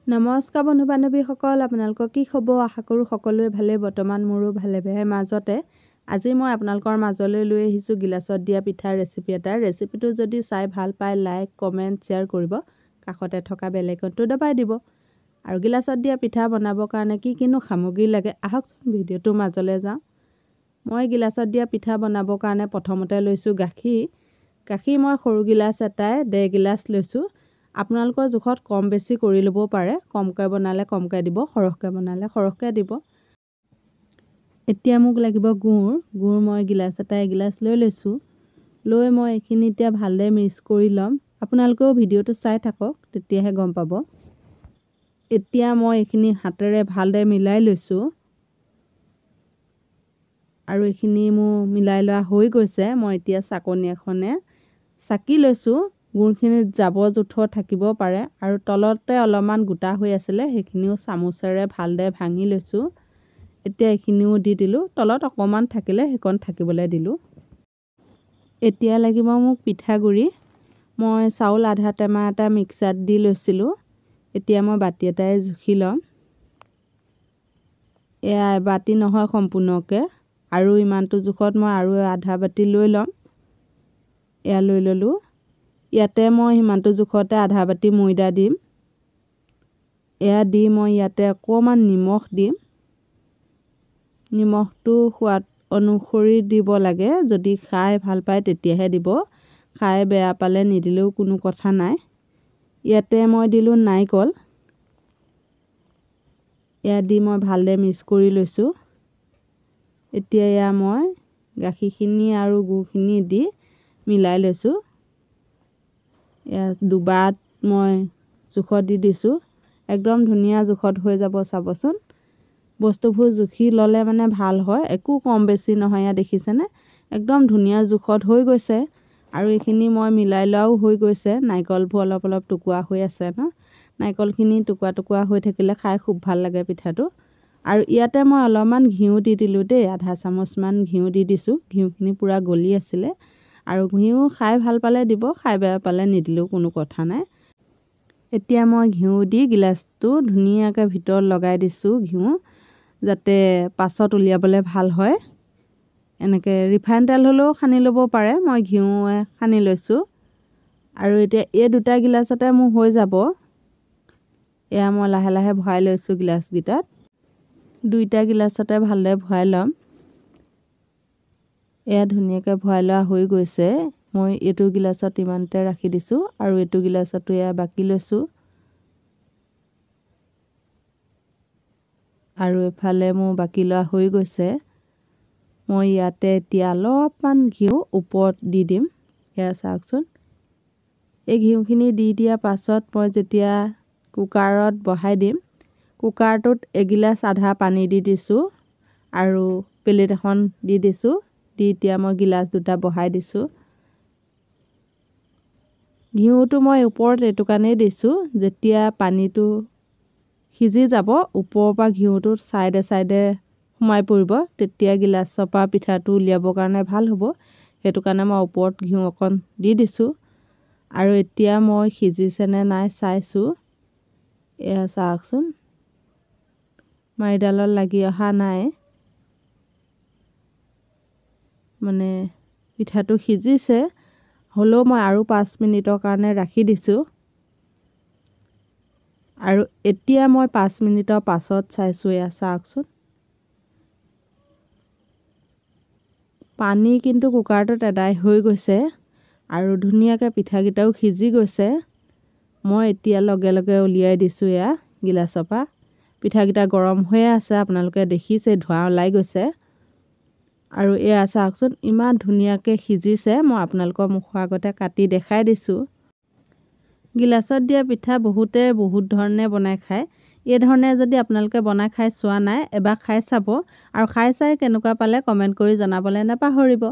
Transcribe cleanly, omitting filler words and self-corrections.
নমস্কাৰ বন্ধু বান্ধৱীসকল, আপোনালোকৰ কি খবৰ? আশা কৰোঁ সকলোৱে ভালে। বৰ্তমান মোৰো ভালে বেয়াৰ মাজতে আজি মই আপোনালোকৰ মাজলৈ লৈ আহিছোঁ গিলাচত দিয়া পিঠাৰ ৰেচিপি এটা। ৰেচিপিটো যদি চাই ভাল পায় লাইক কমেণ্ট শ্বেয়াৰ কৰিব, কাষতে থকা বেল আইকনটো দবাই দিব। আৰু গিলাচত দিয়া পিঠা বনাবৰ কাৰণে কি কিনো সামগ্ৰী লাগে আহকচোন ভিডিঅ'টোৰ মাজলৈ যাওঁ। মই গিলাচত দিয়া পিঠা বনাবৰ কাৰণে প্ৰথমতে লৈছোঁ গাখীৰ মই সৰু গিলাচ এটাই 1.5 গিলাচ লৈছোঁ। আপোনালোকৰ জোখত কম বেছি কৰি ল'ব পাৰে, কমকৈ বনালে কমকৈ দিব, সৰহকৈ বনালে সৰহকৈ দিব। এতিয়া মোক লাগিব গুড় মই গিলাচ এটা 1 গিলাচ লৈ লৈছোঁ। লৈ মই এইখিনি এতিয়া ভালদৰে মিক্স কৰি ল'ম। আপোনালোকেও ভিডিঅ'টো চাই থাকক, তেতিয়াহে গম পাব। এতিয়া মই এইখিনি হাতেৰে ভালদৰে মিলাই লৈছোঁ আৰু এইখিনি মোৰ মিলাই লোৱা হৈ গৈছে। মই এতিয়া চাকনি এখনে চাকি লৈছোঁ। গুড়খিনিত জাবৰ জোঁথৰ থাকিব পাৰে আৰু তলতে অলপমান গোটা হৈ আছিলে, সেইখিনিও চামুচেৰে ভালদৰে ভাঙি লৈছোঁ। এতিয়া এইখিনিও দি দিলোঁ, তলত অকণমান থাকিলে সেইকণ থাকিবলৈ দিলোঁ। এতিয়া লাগিব মোক পিঠাগুড়ি। মই চাউল আধা টেমা এটা মিক্সাৰত দি লৈছিলোঁ। এতিয়া মই বাতি এটাই জুখি ল'ম। এয়া বাতি নহয় সম্পূৰ্ণকৈ, আৰু ইমানটো জোখত মই আৰু আধা বাতি লৈ ল'ম। এয়া লৈ ল'লোঁ। ইয়াতে মই সিমানটো জোখতে আধা বাতি ময়দা দিম। এয়া দি মই ইয়াতে অকণমান নিমখ দিম। নিমখটো সোৱাদ অনুসৰি দিব লাগে, যদি খাই ভাল পায় তেতিয়াহে দিব, খাই বেয়া পালে নিদিলেও কোনো কথা নাই। ইয়াতে মই দিলোঁ নাৰিকল। এয়া দি মই ভালদৰে মিক্স কৰি লৈছোঁ। এতিয়া এয়া মই গাখীৰখিনি আৰু গুড়খিনি দি মিলাই লৈছোঁ। এয়া দুবাৰত মই জোখত দি দিছোঁ। একদম ধুনীয়া জোখত হৈ যাব চাবচোন। বস্তুবোৰ জুখি ল'লে মানে ভাল হয়, একো কম বেছি নহয়। এয়া দেখিছেনে, একদম ধুনীয়া জোখত হৈ গৈছে। আৰু এইখিনি মই মিলাই লোৱাও হৈ গৈছে। নাৰিকলবোৰ অলপ অলপ টুকুৰা হৈ আছে ন, নাৰিকলখিনি টুকুৰা হৈ থাকিলে খাই খুব ভাল লাগে পিঠাটো। আৰু ইয়াতে মই অলপমান ঘিউ দি দিলোঁ দেই, আধা চামুচমান ঘিউ দি দিছোঁ। ঘিউখিনি পূৰা গলি আছিলে। আৰু ঘিউ খাই ভাল পালে দিব, খাই বেয়া পালে নিদিলেও কোনো কথা নাই। এতিয়া মই ঘিউ দি গিলাচটো ধুনীয়াকৈ ভিতৰত লগাই দিছোঁ ঘিউ, যাতে পাছত উলিয়াবলৈ ভাল হয়। এনেকৈ ৰিফাইন তেল হ'লেও সানি ল'ব পাৰে, মই ঘিউৱে সানি লৈছোঁ। আৰু এতিয়া এই দুটা গিলাচতে মোৰ হৈ যাব। এয়া মই লাহে লাহে ভৰাই লৈছোঁ গিলাচকেইটাত। দুইটা গিলাচতে ভালদৰে ভৰাই ল'ম। এয়া ধুনীয়াকৈ ভৰাই লোৱা হৈ গৈছে। মই এইটো গিলাচত ইমানতে ৰাখি দিছোঁ আৰু এইটো গিলাচতো এয়া বাকি লৈছোঁ। আৰু এফালে মোৰ বাকি লোৱা হৈ গৈছে। মই ইয়াতে এতিয়া অলপমান ঘিউ ওপৰত দি দিম। এয়া চাওকচোন। এই ঘিউখিনি দি দিয়াৰ পাছত মই যেতিয়া কুকাৰত বহাই দিম, কুকাৰটোত 1 গিলাচ আধা পানী দি দিছোঁ আৰু প্লেট এখন দি দিছোঁ। দি এতিয়া মই গিলাচ দুটা বহাই দিছোঁ। ঘিউটো মই ওপৰত এইটো কাৰণেই দিছোঁ, যেতিয়া পানীটো সিজি যাব ওপৰৰ পৰা ঘিউটো চাইডে চাইডে সোমাই পৰিব, তেতিয়া গিলাচৰ পৰা পিঠাটো উলিয়াবৰ কাৰণে ভাল হ'ব। সেইটো কাৰণে মই ওপৰত ঘিউ অকণ দি দিছোঁ। আৰু এতিয়া মই সিজিছেনে নাই চাইছোঁ। এয়া চাওকচোন, মাৰিডালত লাগি অহা নাই, মানে পিঠাটো সিজিছে। হ'লেও মই আৰু 5 মিনিটৰ কাৰণে ৰাখি দিছোঁ। আৰু এতিয়া মই 5 মিনিটৰ পাছত চাইছোঁ। এয়া চাওকচোন, পানী কিন্তু কুকাৰটোত এদাই হৈ গৈছে আৰু ধুনীয়াকৈ পিঠাকেইটাও সিজি গৈছে। মই এতিয়া লগে লগে উলিয়াই দিছোঁ এয়া গিলাচৰ পৰা। পিঠাকেইটা গৰম হৈয়ে আছে, আপোনালোকে দেখিছে ধোঁৱা ওলাই গৈছে। আৰু এয়া চাওকচোন, ইমান ধুনীয়াকৈ সিজিছে। মই আপোনালোকৰ মুখৰ আগতে কাটি দেখাই দিছোঁ। গিলাচত দিয়া পিঠা বহুতে বহুত ধৰণে বনাই খায়। এই ধৰণে যদি আপোনালোকে বনাই খাই চোৱা নাই, এবাৰ খাই চাব আৰু খাই চাই কেনেকুৱা পালে কমেণ্ট কৰি জনাবলৈ নাপাহৰিব।